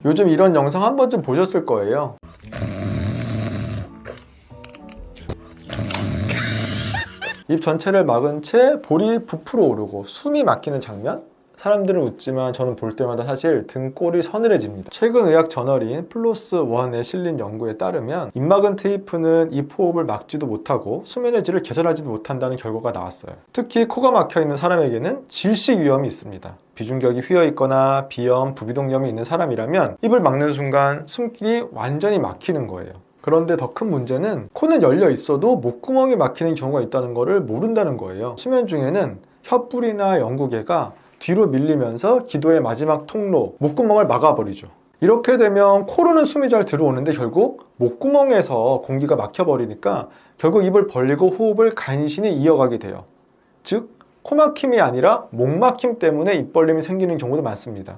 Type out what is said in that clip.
요즘 이런 영상 한 번쯤 보셨을 거예요. 입 전체를 막은 채 볼이 부풀어 오르고 숨이 막히는 장면? 사람들은 웃지만 저는 볼 때마다 사실 등골이 서늘해집니다. 최근 의학 저널인 플로스1에 실린 연구에 따르면 입 막은 테이프는 입 호흡을 막지도 못하고 수면의 질을 개선하지도 못한다는 결과가 나왔어요. 특히 코가 막혀 있는 사람에게는 질식 위험이 있습니다. 비중격이 휘어 있거나 비염, 부비동염이 있는 사람이라면 입을 막는 순간 숨길이 완전히 막히는 거예요. 그런데 더 큰 문제는 코는 열려 있어도 목구멍이 막히는 경우가 있다는 것을 모른다는 거예요. 수면 중에는 혀뿔이나 연구개가 뒤로 밀리면서 기도의 마지막 통로, 목구멍을 막아버리죠. 이렇게 되면 코로는 숨이 잘 들어오는데 결국 목구멍에서 공기가 막혀버리니까 결국 입을 벌리고 호흡을 간신히 이어가게 돼요. 즉, 코막힘이 아니라 목막힘 때문에 입 벌림이 생기는 경우도 많습니다.